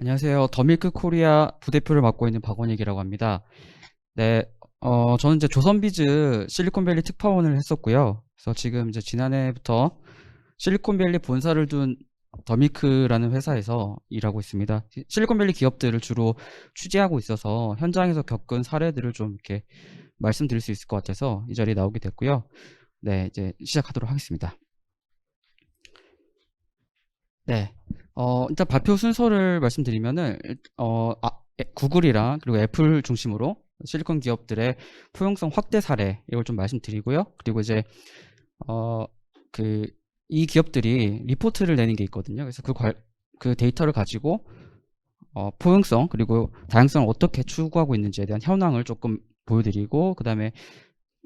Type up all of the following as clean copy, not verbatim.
안녕하세요. 더밀크 코리아 부대표를 맡고 있는 박원익이라고 합니다. 네, 저는 이제 조선비즈 실리콘밸리 특파원을 했었고요. 그래서 지금 이제 지난해부터 실리콘밸리 본사를 둔 더밀크라는 회사에서 일하고 있습니다. 실리콘밸리 기업들을 주로 취재하고 있어서 현장에서 겪은 사례들을 좀 이렇게 말씀드릴 수 있을 것 같아서 이 자리에 나오게 됐고요. 네, 이제 시작하도록 하겠습니다. 네. 일단 발표 순서를 말씀드리면은, 구글이랑 그리고 애플 중심으로 실리콘 기업들의 포용성 확대 사례, 이걸 좀 말씀드리고요. 그리고 이제, 어, 그, 이 기업들이 리포트를 내는 게 있거든요. 그래서 그 데이터를 가지고, 포용성, 그리고 다양성을 어떻게 추구하고 있는지에 대한 현황을 조금 보여드리고, 그 다음에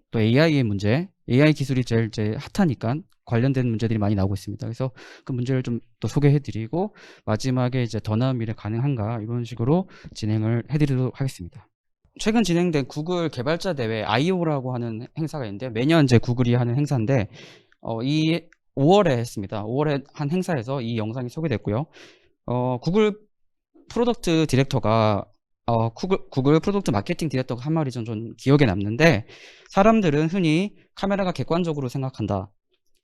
또 AI의 문제, AI 기술이 제일 이제 핫하니까 관련된 문제들이 많이 나오고 있습니다. 그래서 그 문제를 좀 또 소개해드리고 마지막에 이제 더 나은 미래 가능한가 이런 식으로 진행을 해드리도록 하겠습니다. 최근 진행된 구글 개발자 대회 IO라고 하는 행사가 있는데 매년 이제 구글이 하는 행사인데 이 5월에 했습니다. 5월에 한 행사에서 이 영상이 소개됐고요. 구글 프로덕트 디렉터가 구글 프로덕트 마케팅 디렉터가 한 말이 좀 기억에 남는데 사람들은 흔히 카메라가 객관적으로 생각한다.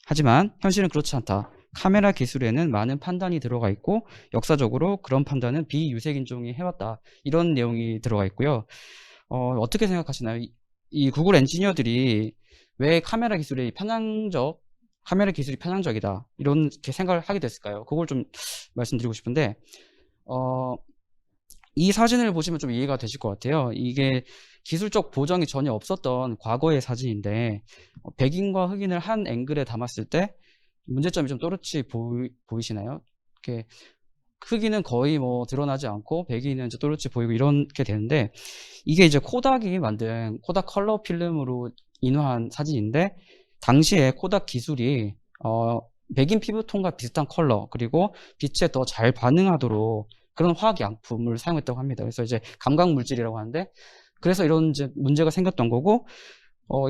하지만 현실은 그렇지 않다. 카메라 기술에는 많은 판단이 들어가 있고 역사적으로 그런 판단은 비유색 인종이 해왔다. 이런 내용이 들어가 있고요. 어떻게 생각하시나요? 이 구글 엔지니어들이 왜 카메라 기술이 편향적이다. 이렇게 생각을 하게 됐을까요? 그걸 좀 말씀드리고 싶은데 어, 이 사진을 보시면 좀 이해가 되실 것 같아요. 이게 기술적 보정이 전혀 없었던 과거의 사진인데 백인과 흑인을 한 앵글에 담았을 때 문제점이 좀 또렷이 보이시나요? 이렇게 흑인은 거의 뭐 드러나지 않고 백인은 이제 또렷이 보이고 이렇게 되는데 이게 이제 코닥이 만든 코닥 컬러 필름으로 인화한 사진인데 당시에 코닥 기술이 백인 피부톤과 비슷한 컬러 그리고 빛에 더 잘 반응하도록 그런 화학 약품을 사용했다고 합니다. 그래서 이제 감각 물질이라고 하는데 그래서 이런 이제 문제가 생겼던 거고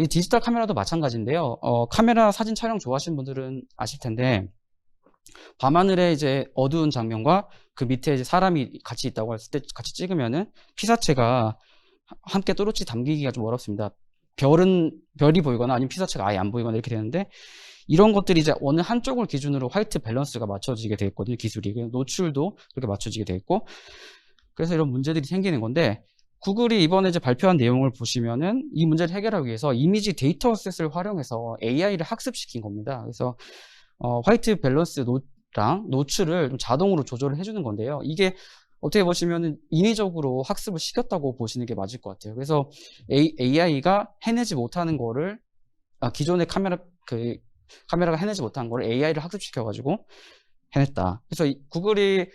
이 디지털 카메라도 마찬가지인데요. 카메라 사진 촬영 좋아하시는 분들은 아실 텐데 밤하늘에 이제 어두운 장면과 그 밑에 이제 사람이 같이 있다고 했을 때 같이 찍으면은 피사체가 함께 또렷이 담기기가 좀 어렵습니다. 별이 보이거나 아니면 피사체가 아예 안 보이거나 이렇게 되는데 이런 것들이 이제 어느 한쪽을 기준으로 화이트 밸런스가 맞춰지게 되겠거든요. 기술이. 노출도 그렇게 맞춰지게 되겠고. 그래서 이런 문제들이 생기는 건데 구글이 이번에 이제 발표한 내용을 보시면은 이 문제를 해결하기 위해서 이미지 데이터셋을 활용해서 AI를 학습시킨 겁니다. 그래서 화이트 밸런스랑 노출을 좀 자동으로 조절을 해주는 건데요. 이게 어떻게 보시면은 인위적으로 학습을 시켰다고 보시는 게 맞을 것 같아요. 그래서 AI가 해내지 못하는 거를 기존의 카메라가 해내지 못한 거를 AI를 학습시켜가지고 해냈다. 그래서 구글이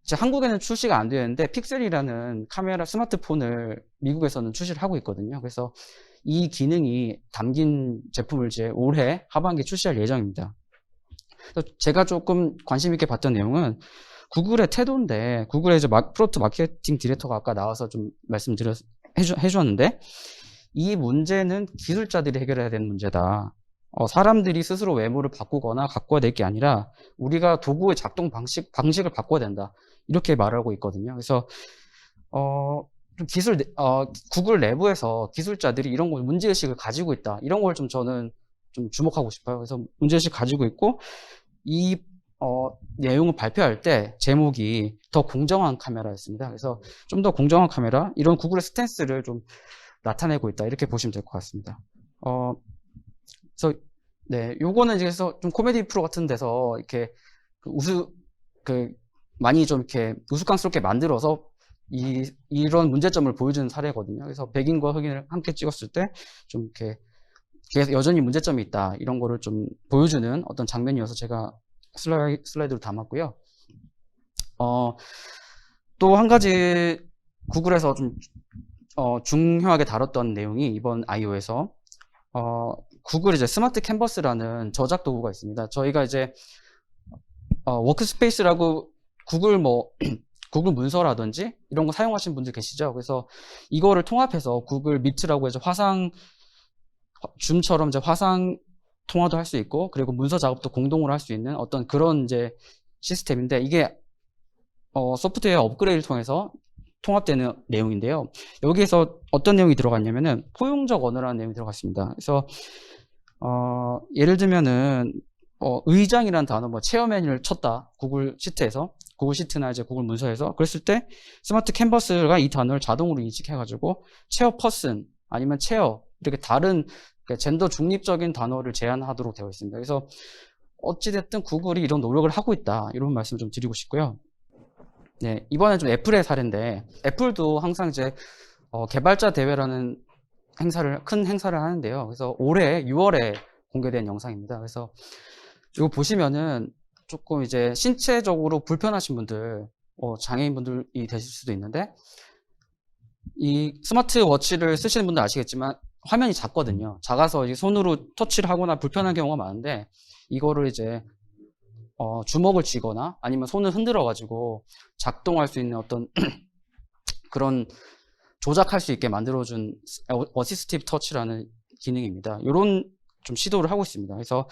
이제 한국에는 출시가 안 되는데 픽셀이라는 카메라 스마트폰을 미국에서는 출시를 하고 있거든요. 그래서 이 기능이 담긴 제품을 이제 올해 하반기에 출시할 예정입니다. 제가 조금 관심 있게 봤던 내용은 구글의 태도인데 구글의 이제 프로덕트 마케팅 디렉터가 아까 나와서 좀 해주었는데 이 문제는 기술자들이 해결해야 되는 문제다. 사람들이 스스로 외모를 바꾸거나 바꿔야 될 게 아니라 우리가 도구의 작동 방식을 바꿔야 된다. 이렇게 말하고 있거든요. 그래서 좀 구글 내부에서 기술자들이 이런 걸 문제의식을 가지고 있다. 이런 걸 좀 저는 좀 주목하고 싶어요. 그래서 문제의식 가지고 있고 이 내용을 발표할 때 제목이 더 공정한 카메라였습니다. 그래서 좀 더 공정한 카메라 이런 구글의 스탠스를 좀 나타내고 있다. 이렇게 보시면 될 것 같습니다. 그래서 네, 요거는 이제 좀 코미디 프로 같은 데서 이렇게 많이 좀 이렇게 우스꽝스럽게 만들어서 이런 문제점을 보여주는 사례거든요. 그래서 백인과 흑인을 함께 찍었을 때 좀 이렇게 계속 여전히 문제점이 있다. 이런 거를 좀 보여주는 어떤 장면이어서 제가 슬라이드로 담았고요. 또 한 가지 구글에서 좀 중요하게 다뤘던 내용이 이번 I.O.에서 구글 이제 스마트 캔버스라는 저작 도구가 있습니다. 저희가 이제 워크스페이스라고 구글 문서라든지 이런 거 사용하시는 분들 계시죠? 그래서 이거를 통합해서 구글 미트라고 해서 줌처럼 이제 화상 통화도 할 수 있고 그리고 문서 작업도 공동으로 할 수 있는 어떤 그런 이제 시스템인데 이게 소프트웨어 업그레이드를 통해서 통합되는 내용인데요. 여기에서 어떤 내용이 들어갔냐면은 포용적 언어라는 내용이 들어갔습니다. 그래서 예를 들면은 의장이라는 단어, 뭐 체어맨을 쳤다, 구글 시트에서, 구글 시트나 이제 구글 문서에서. 그랬을 때 스마트 캔버스가 이 단어를 자동으로 인식해가지고 체어 퍼슨 아니면 체어 이렇게 다른 젠더 중립적인 단어를 제한하도록 되어 있습니다. 그래서 어찌됐든 구글이 이런 노력을 하고 있다, 이런 말씀을 좀 드리고 싶고요. 네, 이번엔 좀 애플의 사례인데, 애플도 항상 이제 개발자 대회라는 큰 행사를 하는데요. 그래서 올해 6월에 공개된 영상입니다. 그래서 이거 보시면은 조금 이제 신체적으로 불편하신 분들, 장애인분들이 되실 수도 있는데, 이 스마트워치를 쓰시는 분들 아시겠지만 화면이 작거든요. 작아서 이제 손으로 터치를 하거나 불편한 경우가 많은데, 이거를 이제 주먹을 쥐거나 아니면 손을 흔들어 가지고 작동할 수 있는 어떤 그런 조작할 수 있게 만들어준 어시스티브 터치라는 기능입니다. 이런 좀 시도를 하고 있습니다. 그래서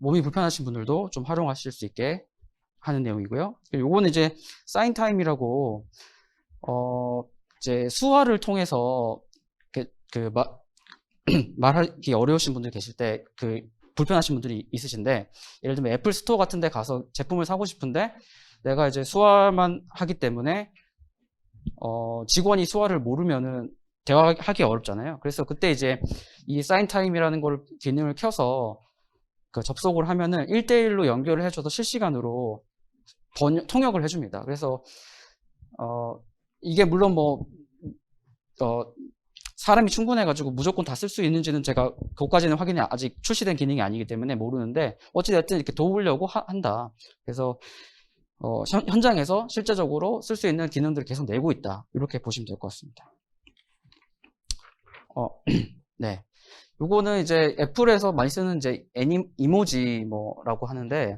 몸이 불편하신 분들도 좀 활용하실 수 있게 하는 내용이고요. 요거는 이제 사인 타임이라고 이제 수화를 통해서 말하기 어려우신 분들 계실 때 불편하신 분들이 있으신데, 예를 들면 애플 스토어 같은 데 가서 제품을 사고 싶은데 내가 이제 수화만 하기 때문에 직원이 수화를 모르면은 대화하기 어렵잖아요. 그래서 그때 이제 이 사인 타임이라는 걸 기능을 켜서 접속을 하면은 1대1로 연결을 해줘서 실시간으로 통역을 해줍니다. 그래서 이게 물론 뭐 사람이 충분해가지고 무조건 다 쓸 수 있는지는 제가 그것까지는 확인이 아직 출시된 기능이 아니기 때문에 모르는데, 어찌됐든 이렇게 도우려고 한다. 그래서 현장에서 실제적으로 쓸 수 있는 기능들을 계속 내고 있다, 이렇게 보시면 될 것 같습니다. 네, 요거는 이제 애플에서 많이 쓰는 이제 이모지 뭐라고 하는데,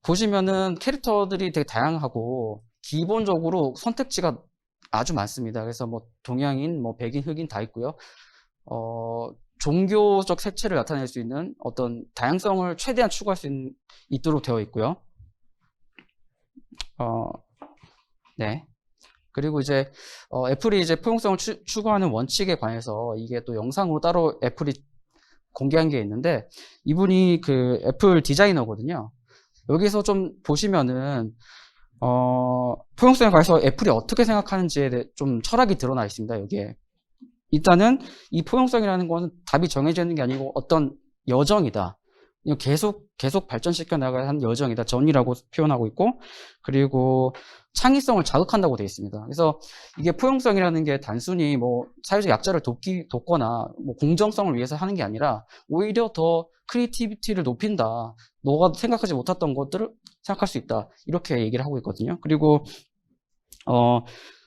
보시면은 캐릭터들이 되게 다양하고 기본적으로 선택지가 아주 많습니다. 그래서 뭐 동양인, 뭐 백인, 흑인 다 있고요. 종교적 색채를 나타낼 수 있는 어떤 다양성을 최대한 추구할 수 있도록 되어 있고요. 네. 그리고 이제 애플이 이제 포용성을 추구하는 원칙에 관해서 이게 또 영상으로 따로 애플이 공개한 게 있는데, 이분이 그 애플 디자이너거든요. 여기서 좀 보시면은 포용성에 관해서 애플이 어떻게 생각하는지에 대해 좀 철학이 드러나 있습니다. 여기에 일단은 이 포용성이라는 것은 답이 정해져 있는 게 아니고 어떤 여정이다. 계속 발전시켜 나가야 하는 여정이다. 전이라고 표현하고 있고, 그리고 창의성을 자극한다고 되어 있습니다. 그래서 이게 포용성이라는 게 단순히 뭐 사회적 약자를 돕거나 뭐 공정성을 위해서 하는 게 아니라 오히려 더 크리에이티비티를 높인다. 너가 생각하지 못했던 것들을 생각할 수 있다, 이렇게 얘기를 하고 있거든요. 그리고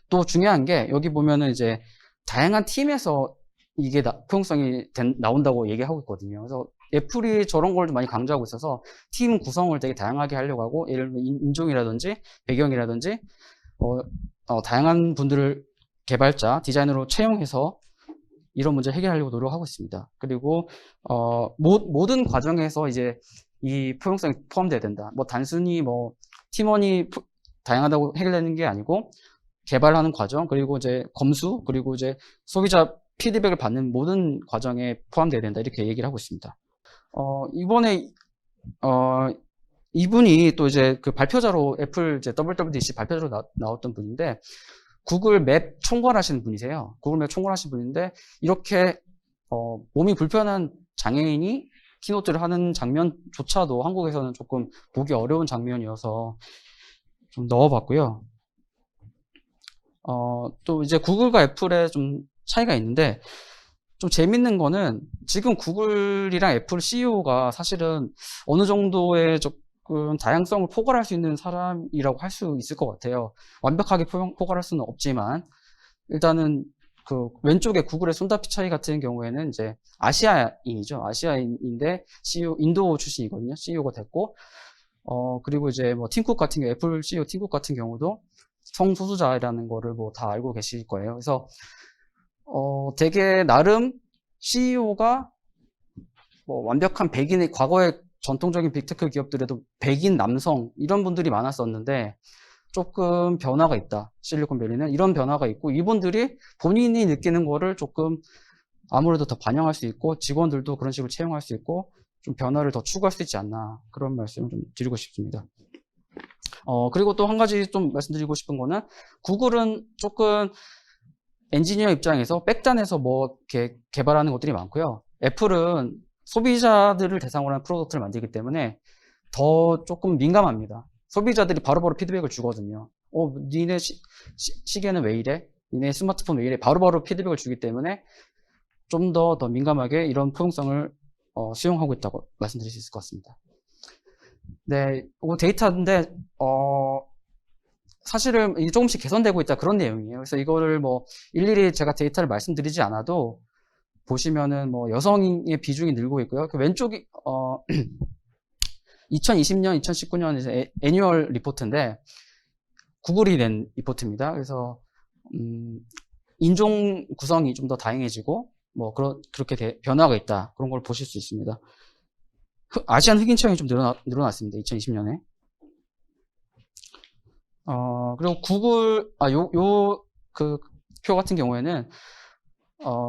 또 중요한 게, 여기 보면은 이제 다양한 팀에서 이게 포용성이 나온다고 얘기하고 있거든요. 그래서 애플이 저런 걸 좀 많이 강조하고 있어서 팀 구성을 되게 다양하게 하려고 하고, 예를 들면 인종이라든지 배경이라든지 다양한 분들을 개발자, 디자이너로 채용해서 이런 문제를 해결하려고 노력하고 있습니다. 그리고 모든 과정에서 이제 이 포용성이 포함돼야 된다. 뭐 단순히 뭐 팀원이 다양하다고 해결되는 게 아니고, 개발하는 과정, 그리고 이제 검수, 그리고 이제 소비자 피드백을 받는 모든 과정에 포함돼야 된다, 이렇게 얘기를 하고 있습니다. 이번에 이분이 또 이제 그 발표자로, 애플 이제 WWDC 발표자로 나왔던 분인데, 구글 맵 총괄하시는 분이세요. 구글 맵 총괄하시는 분인데, 이렇게 몸이 불편한 장애인이 키노트를 하는 장면조차도 한국에서는 조금 보기 어려운 장면이어서 좀 넣어봤고요. 또 이제 구글과 애플의 좀 차이가 있는데, 좀 재밌는 거는 지금 구글이랑 애플 CEO가 사실은 어느 정도의 조금 다양성을 포괄할 수 있는 사람이라고 할 수 있을 것 같아요. 완벽하게 포괄할 수는 없지만, 일단은 그 왼쪽에 구글의 순다 피차이 같은 경우에는 이제 아시아인이죠. 아시아인인데 CEO, 인도 출신이거든요. CEO가 됐고, 그리고 이제 뭐 팀쿡 같은 경우, 애플 CEO 팀쿡 같은 경우도 성소수자라는 거를 뭐 다 알고 계실 거예요. 그래서 되게 나름 CEO가 뭐 완벽한 백인의, 과거에 전통적인 빅테크 기업들에도 백인 남성 이런 분들이 많았었는데, 조금 변화가 있다. 실리콘밸리는 이런 변화가 있고 이분들이 본인이 느끼는 거를 조금 아무래도 더 반영할 수 있고 직원들도 그런 식으로 채용할 수 있고 좀 변화를 더 추구할 수 있지 않나 그런 말씀을 좀 드리고 싶습니다. 그리고 또 한 가지 좀 말씀드리고 싶은 거는 구글은 조금 엔지니어 입장에서 백단에서 뭐 이렇게 개발하는 것들이 많고요. 애플은 소비자들을 대상으로 한 프로덕트를 만들기 때문에 더 조금 민감합니다. 소비자들이 바로바로 피드백을 주거든요. 니네 시계는 왜 이래? 니네 스마트폰 왜 이래? 바로바로 피드백을 주기 때문에 좀 더 민감하게 이런 포용성을 수용하고 있다고 말씀드릴 수 있을 것 같습니다. 네, 이거 데이터인데 사실은 조금씩 개선되고 있다 그런 내용이에요. 그래서 이거를 뭐 일일이 제가 데이터를 말씀드리지 않아도 보시면은 뭐 여성의 비중이 늘고 있고요. 그 왼쪽이 2020년, 2019년 이제 애니얼 리포트인데 구글이 낸 리포트입니다. 그래서 인종 구성이 좀 더 다양해지고 뭐 그렇게 변화가 있다 그런 걸 보실 수 있습니다. 아시안 흑인 채용이 좀 늘어났습니다. 2020년에. 그리고 구글 그 표 같은 경우에는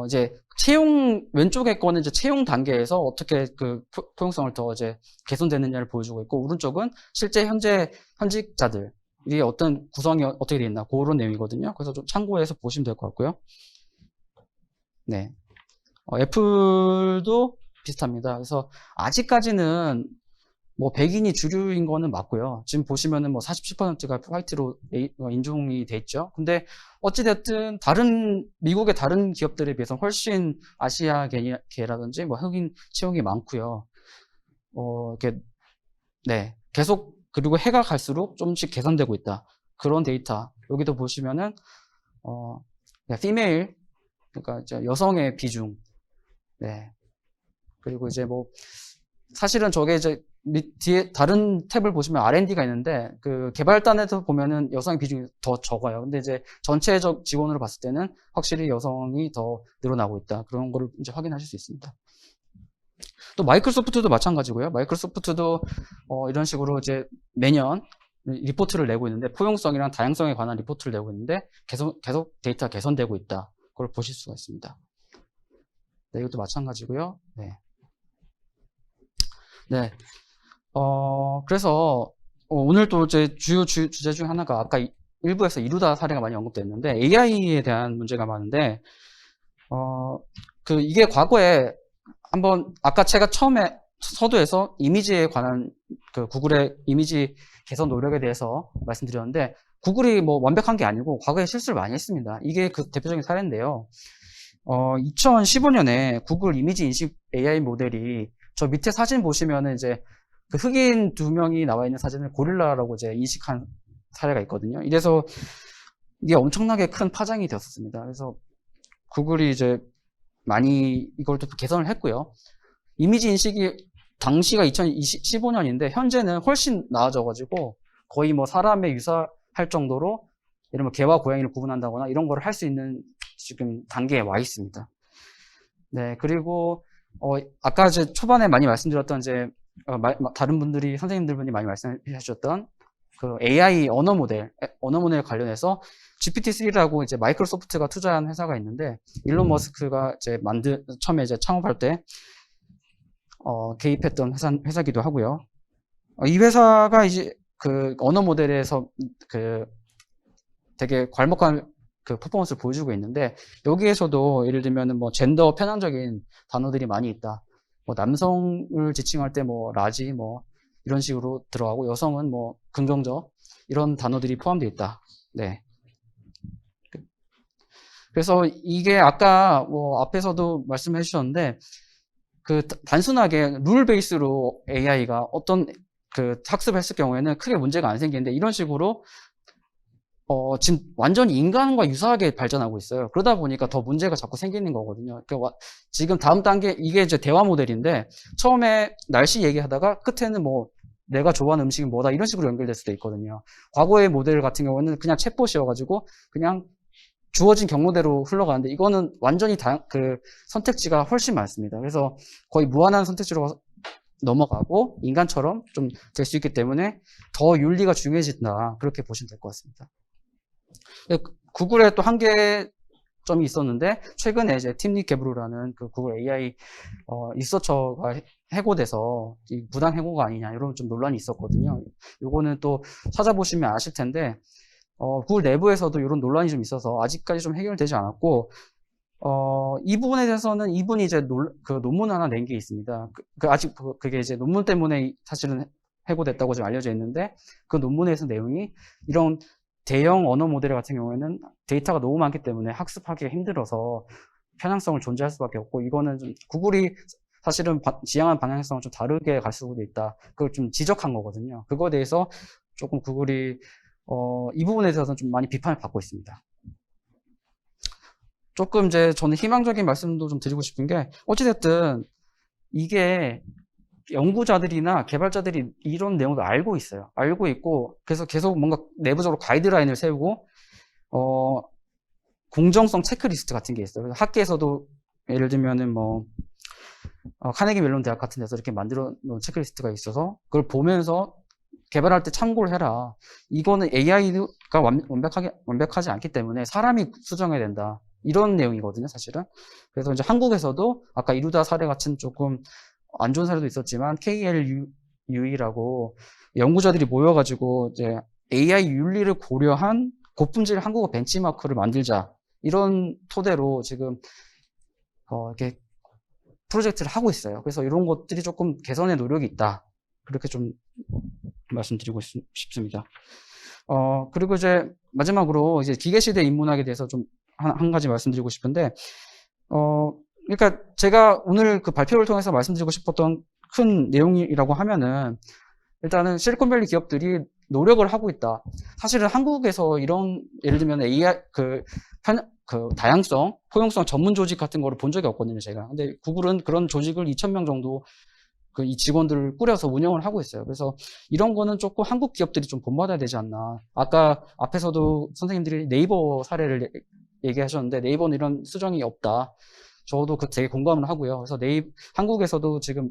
이제 채용 왼쪽에 거는 이제 채용 단계에서 어떻게 그 포용성을 더 이제 개선되느냐를 보여주고 있고 오른쪽은 실제 현재 현직자들이 어떤 구성이 어떻게 되어 있나 그런 내용이거든요. 그래서 좀 참고해서 보시면 될 것 같고요. 네, 애플도 비슷합니다. 그래서 아직까지는 뭐 백인이 주류인 거는 맞고요. 지금 보시면은 뭐 47%가 화이트로 인종이 돼 있죠. 근데 어찌됐든 미국의 다른 기업들에 비해서 훨씬 아시아계라든지 뭐 흑인 채용이 많고요. 이렇게 네, 계속 그리고 해가 갈수록 조금씩 개선되고 있다. 그런 데이터 여기도 보시면은 피메일 그러니까 이제 여성의 비중 네. 그리고 이제 뭐 사실은 저게 이제 뒤에 다른 탭을 보시면 R&D가 있는데 그 개발단에서 보면은 여성의 비중이 더 적어요. 근데 이제 전체적 지원으로 봤을 때는 확실히 여성이 더 늘어나고 있다. 그런 거를 이제 확인하실 수 있습니다. 또 마이크로소프트도 마찬가지고요. 마이크로소프트도 이런 식으로 이제 매년 리포트를 내고 있는데 포용성이랑 다양성에 관한 리포트를 내고 있는데 계속 데이터가 개선되고 있다. 그걸 보실 수가 있습니다. 네, 이것도 마찬가지고요. 네. 네. 그래서 오늘 또 제 주요 주제 중 하나가 아까 일부에서 이루다 사례가 많이 언급됐는데 AI에 대한 문제가 많은데 이게 과거에 한번 아까 제가 처음에 서두에서 이미지에 관한 그 구글의 이미지 개선 노력에 대해서 말씀드렸는데 구글이 뭐 완벽한 게 아니고 과거에 실수를 많이 했습니다. 이게 그 대표적인 사례인데요. 2015년에 구글 이미지 인식 AI 모델이 저 밑에 사진 보시면은 이제 그 흑인 2명이 나와 있는 사진을 고릴라라고 이제 인식한 사례가 있거든요. 이래서 이게 엄청나게 큰 파장이 되었습니다. 그래서 구글이 이제 많이 이걸 또 개선을 했고요. 이미지 인식이 당시가 2015년인데 현재는 훨씬 나아져가지고 거의 뭐 사람에 유사할 정도로 예를 들면 개와 고양이를 구분한다거나 이런 거를 할 수 있는 지금 단계에 와 있습니다. 네, 그리고 아까 이제 초반에 많이 말씀드렸던 이제 다른 분들이 선생님들분이 많이 말씀해 주셨던 그 AI 언어 모델 관련해서 GPT-3라고 이제 마이크로소프트가 투자한 회사가 있는데 일론 머스크가 이제 처음에 이제 창업할 때 개입했던 회사기도 하고요. 이 회사가 이제 그 언어 모델에서 그 되게 괄목한 그 퍼포먼스를 보여주고 있는데 여기에서도 예를 들면은 뭐 젠더 편향적인 단어들이 많이 있다. 뭐 남성을 지칭할 때 뭐 라지 뭐 이런 식으로 들어가고 여성은 뭐 긍정적 이런 단어들이 포함되어 있다. 네. 그래서 이게 아까 뭐 앞에서도 말씀해 주셨는데 그 단순하게 룰 베이스로 AI가 어떤 그 학습했을 경우에는 크게 문제가 안 생기는데 이런 식으로 지금 완전히 인간과 유사하게 발전하고 있어요. 그러다 보니까 더 문제가 자꾸 생기는 거거든요. 그러니까 지금 다음 단계, 이게 이제 대화 모델인데, 처음에 날씨 얘기하다가 끝에는 뭐, 내가 좋아하는 음식이 뭐다, 이런 식으로 연결될 수도 있거든요. 과거의 모델 같은 경우는 그냥 챗봇이어가지고, 그냥 주어진 경로대로 흘러가는데, 이거는 완전히 그 선택지가 훨씬 많습니다. 그래서 거의 무한한 선택지로 넘어가고 인간처럼 좀 될 수 있기 때문에 더 윤리가 중요해진다. 그렇게 보시면 될 것 같습니다. 구글에 또 한계점이 있었는데 최근에 이제 팀닉 게브로라는 그 구글 AI 리서처가 해고돼서 이 부당 해고가 아니냐 이런 좀 논란이 있었거든요. 요거는 또 찾아보시면 아실 텐데 구글 내부에서도 이런 논란이 좀 있어서 아직까지 좀 해결되지 않았고 이 부분에 대해서는 이분이 이제 그 논문 하나 낸 게 있습니다. 아직 그게 이제 논문 때문에 사실은 해고됐다고 지금 알려져 있는데 그 논문에서 내용이 이런 대형 언어 모델 같은 경우에는 데이터가 너무 많기 때문에 학습하기가 힘들어서 편향성을 존재할 수밖에 없고 이거는 좀 구글이 사실은 지향한 방향성은 좀 다르게 갈 수도 있다. 그걸 좀 지적한 거거든요. 그거에 대해서 조금 구글이 이 부분에 대해서는 좀 많이 비판을 받고 있습니다. 조금 이제 저는 희망적인 말씀도 좀 드리고 싶은 게 어찌됐든 이게 연구자들이나 개발자들이 이런 내용도 알고 있어요. 알고 있고 그래서 계속 뭔가 내부적으로 가이드라인을 세우고 공정성 체크리스트 같은 게 있어요. 그래서 학계에서도 예를 들면은 뭐 카네기 멜론 대학 같은 데서 이렇게 만들어 놓은 체크리스트가 있어서 그걸 보면서 개발할 때 참고를 해라. 이거는 AI가 완벽하지 않기 때문에 사람이 수정해야 된다. 이런 내용이거든요, 사실은. 그래서 이제 한국에서도 아까 이루다 사례 같은 조금 안 좋은 사례도 있었지만 KLUE라고 연구자들이 모여가지고 이제 AI 윤리를 고려한 고품질 한국어 벤치마크를 만들자. 이런 토대로 지금 이렇게 프로젝트를 하고 있어요. 그래서 이런 것들이 조금 개선의 노력이 있다. 그렇게 좀 말씀드리고 싶습니다. 그리고 이제 마지막으로 이제 기계시대 인문학에 대해서 좀 한 가지 말씀드리고 싶은데, 그러니까 제가 오늘 그 발표를 통해서 말씀드리고 싶었던 큰 내용이라고 하면은 일단은 실리콘밸리 기업들이 노력을 하고 있다. 사실은 한국에서 이런 예를 들면 AI 그 다양성, 포용성 전문 조직 같은 거를 본 적이 없거든요, 제가. 근데 구글은 그런 조직을 2,000명 정도 이 직원들을 꾸려서 운영을 하고 있어요. 그래서 이런 거는 조금 한국 기업들이 좀 본받아야 되지 않나. 아까 앞에서도 선생님들이 네이버 사례를 얘기하셨는데 네이버는 이런 수정이 없다. 저도 되게 공감을 하고요. 그래서 한국에서도 지금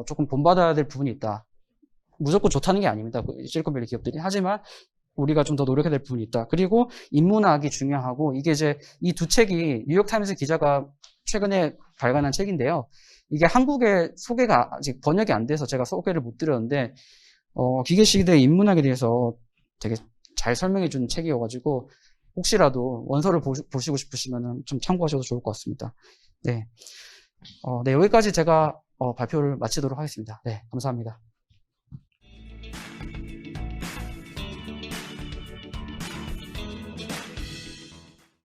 조금 본받아야 될 부분이 있다. 무조건 좋다는 게 아닙니다. 실리콘밸리 기업들이. 하지만 우리가 좀 더 노력해야 될 부분이 있다. 그리고 인문학이 중요하고 이게 이제 이 두 책이 뉴욕타임스 기자가 최근에 발간한 책인데요. 이게 한국에 소개가 아직 번역이 안 돼서 제가 소개를 못 드렸는데 기계시대 인문학에 대해서 되게 잘 설명해 준 책이어가지고 혹시라도 원서를 보시고 싶으시면 좀 참고하셔도 좋을 것 같습니다. 네, 네 여기까지 제가 발표를 마치도록 하겠습니다. 네, 감사합니다.